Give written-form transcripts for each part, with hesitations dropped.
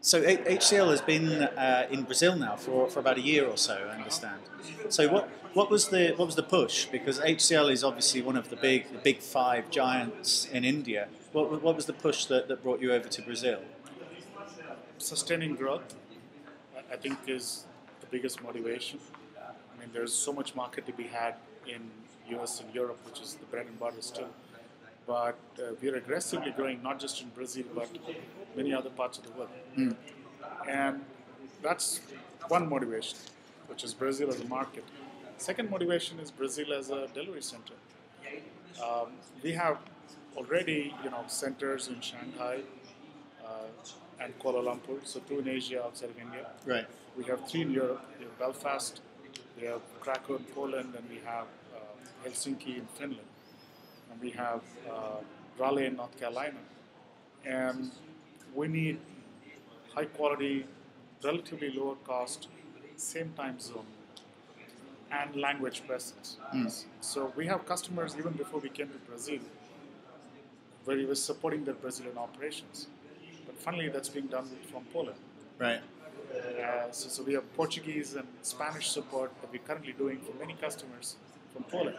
So HCL has been in Brazil now for about a year or so, I understand. So what was the push? Because HCL is obviously one of the big five giants in India. What was the push that brought you over to Brazil? Sustaining growth, I think, is the biggest motivation. I mean, there's so much market to be had in US and Europe, which is the bread and butter still. But we're aggressively growing, not just in Brazil, but many other parts of the world. And that's one motivation, which is Brazil as a market. Second motivation is Brazil as a delivery center. We have already, centers in Shanghai and Kuala Lumpur, so two in Asia outside of India. Right. We have three in Europe. We have Belfast, we have Krakow in Poland, and we have Helsinki in Finland. And we have Raleigh in North Carolina. And we need high quality, relatively lower cost, same time zone, and language presence. So we have customers even before we came to Brazil, where we were supporting their Brazilian operations. But finally, that's being done from Poland. Right. So we have Portuguese and Spanish support that we're currently doing for many customers from Poland.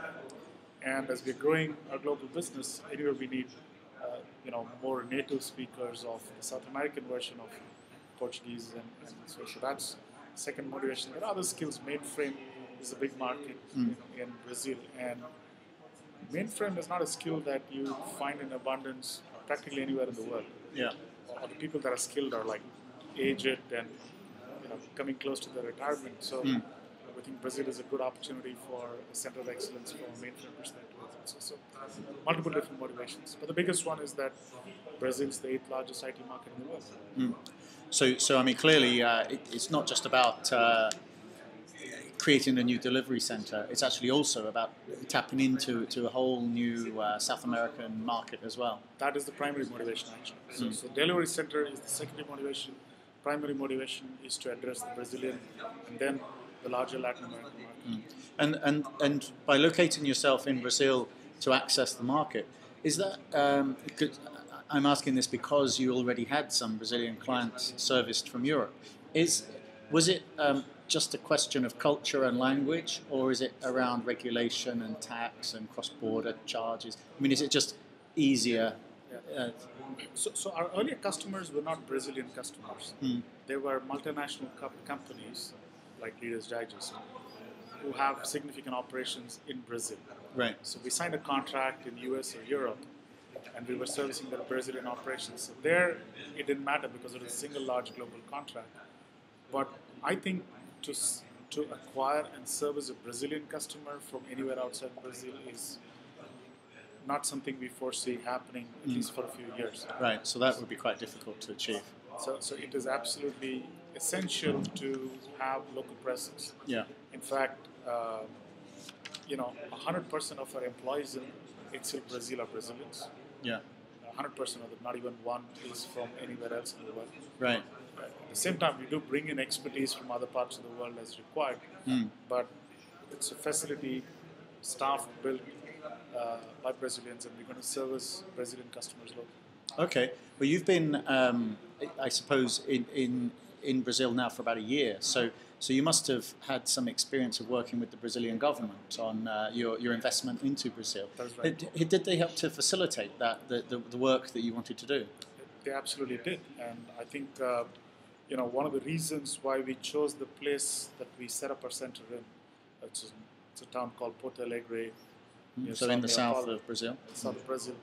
And as we're growing our global business, anywhere we need, more native speakers of the South American version of Portuguese, and so that's second motivation. There are other skills. Mainframe is a big market in Brazil, and mainframe is not a skill that you find in abundance practically anywhere in the world. Yeah. Or the people that are skilled are like aged and coming close to their retirement. So I think Brazil is a good opportunity for a center of excellence from a mainframe perspective. So multiple different motivations. But the biggest one is that Brazil is the 8th largest IT market in the world. So I mean, clearly, it's not just about creating a new delivery center. It's actually also about tapping into a whole new South American market as well. That is the primary motivation, actually. So delivery center is the secondary motivation. Primary motivation is to address the Brazilian and then the larger Latin American market. And by locating yourself in Brazil to access the market, is that I'm asking this because you already had some Brazilian clients serviced from Europe. Was it just a question of culture and language, or is it around regulation and tax and cross-border charges? I mean, is it just easier? So our earlier customers were not Brazilian customers. They were multinational companies like Reader's Digest who have significant operations in Brazil. Right. So we signed a contract in US or Europe, and we were servicing their Brazilian operations. So there, it didn't matter because it was a single large global contract. But I think to acquire and service a Brazilian customer from anywhere outside Brazil is not something we foresee happening, at least for a few years. Right, so that would be quite difficult to achieve. So it is absolutely essential to have local presence. Yeah. In fact, 100% of our employees in HCL Brazil are Brazilians. Yeah. 100% of them, not even one is from anywhere else in the world. Right. At the same time, we do bring in expertise from other parts of the world as required, but it's a facility staffed, built by Brazilians, and we're going to service Brazilian customers locally. Okay. Well, you've been, I suppose, in Brazil now for about a year, so you must have had some experience of working with the Brazilian government on your investment into Brazil. That's right. Did they help to facilitate that the work that you wanted to do? They absolutely did, and I think one of the reasons why we chose the place that we set up our center in, it's a town called Porto Alegre. So in the south of Brazil? South of Brazil,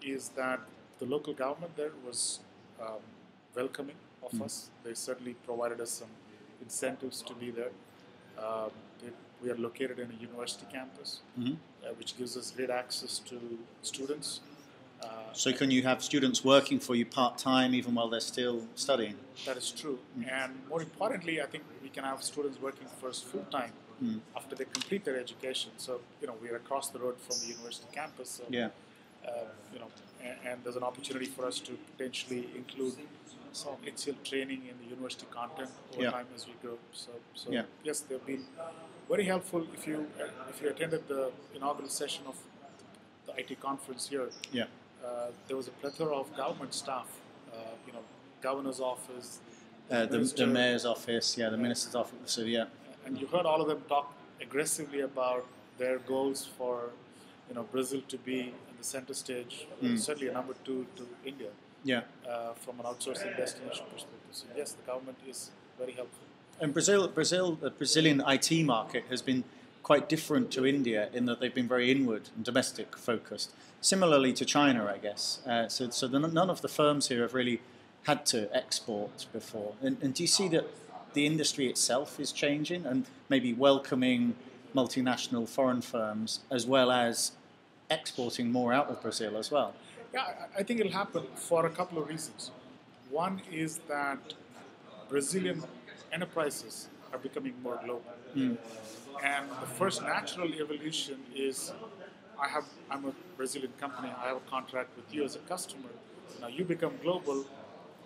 is that the local government there was welcoming of us. They certainly provided us some incentives to be there. We are located in a university campus, which gives us great access to students. So can you have students working for you part-time even while they're still studying? That is true. And more importantly, I think we can have students working for us full-time after they complete their education. So, we are across the road from the university campus. So, yeah. And there's an opportunity for us to potentially include some HCL training in the university content over time as we grow. So yes, they've been very helpful. If you attended the inaugural session of the IT conference here, there was a plethora of government staff, governor's office, the mayor's office, the minister's office. So and you heard all of them talk aggressively about their goals for Brazil to be in the center stage, certainly a number two to India. From an outsourcing destination perspective. So yes, the government is very helpful. And the Brazilian IT market has been quite different to India in that they've been very inward and domestic focused. Similarly to China, I guess. So none of the firms here have really had to export before. And do you see that the industry itself is changing and maybe welcoming multinational foreign firms as well as exporting more out of Brazil as well? Yeah, I think it'll happen for a couple of reasons. One is that Brazilian enterprises are becoming more global. And the first natural evolution is I'm a Brazilian company, I have a contract with you as a customer. Now you become global,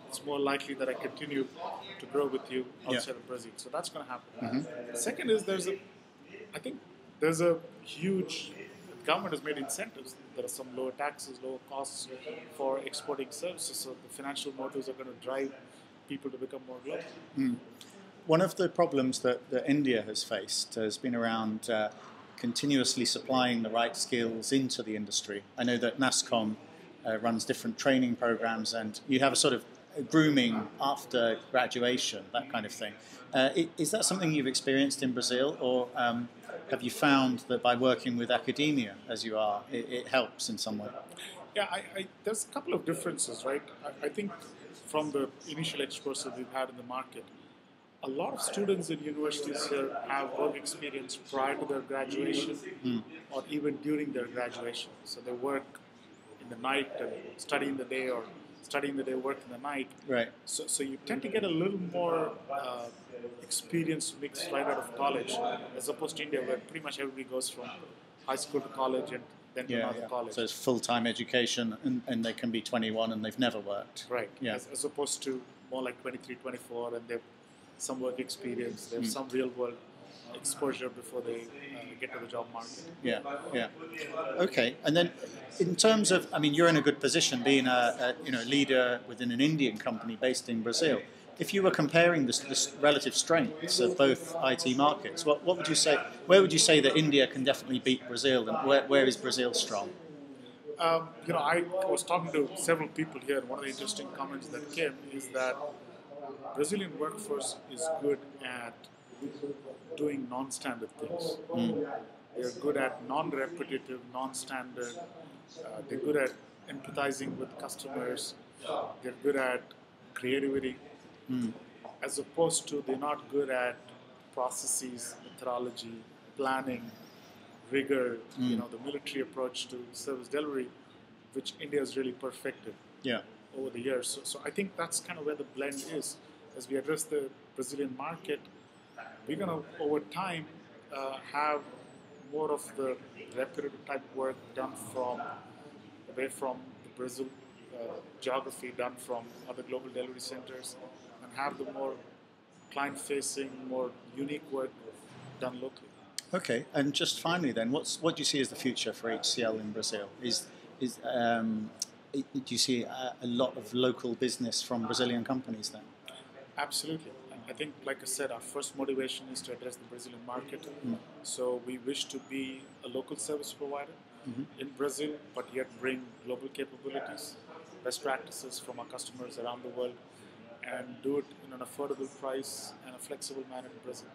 it's more likely that I continue to grow with you outside of Brazil. So that's going to happen. Second is I think there's a huge, the government has made incentives. There are some lower taxes, lower costs for exporting services. So the financial motives are going to drive people to become more global. One of the problems that India has faced has been around continuously supplying the right skills into the industry. I know that NASSCOM runs different training programs, and you have a sort of grooming after graduation, that kind of thing. Is that something you've experienced in Brazil, or have you found that by working with academia, as you are, it helps in some way? Yeah, there's a couple of differences, right? I think from the initial exposure that we've had in the market, a lot of students in universities here have work experience prior to their graduation or even during their graduation. So they work in the night and study in the day, or study in the day, work in the night. Right. So you tend to get a little more experience mixed right out of college, as opposed to India, where pretty much everybody goes from high school to college and then to another college. So it's full-time education, and they can be 21 and they've never worked. Right. Yeah. As opposed to more like 23, 24, and they've some work experience, they have some real-world exposure before they get to the job market. Okay, and then in terms of, I mean, you're in a good position being a leader within an Indian company based in Brazil. If you were comparing this relative strengths of both IT markets, what would you say? Where would you say that India can definitely beat Brazil, and where is Brazil strong? I was talking to several people here, and one of the interesting comments that came is that Brazilian workforce is good at doing non-standard things. They're good at non-repetitive, non-standard. They're good at empathizing with customers. They're good at creativity, as opposed to they're not good at processes, methodology, planning, rigor. The military approach to service delivery, which India has really perfected. Over the years. So I think that's kind of where the blend is. As we address the Brazilian market, we're going to, over time, have more of the repetitive type work done away from the Brazil geography, done from other global delivery centers, and have the more client-facing, more unique work done locally. Okay, and just finally then, what do you see as the future for HCL in Brazil? Do you see a lot of local business from Brazilian companies then? Absolutely. I think, like I said, our first motivation is to address the Brazilian market. So we wish to be a local service provider in Brazil, but yet bring global capabilities, best practices from our customers around the world, and do it in an affordable price and a flexible manner in Brazil.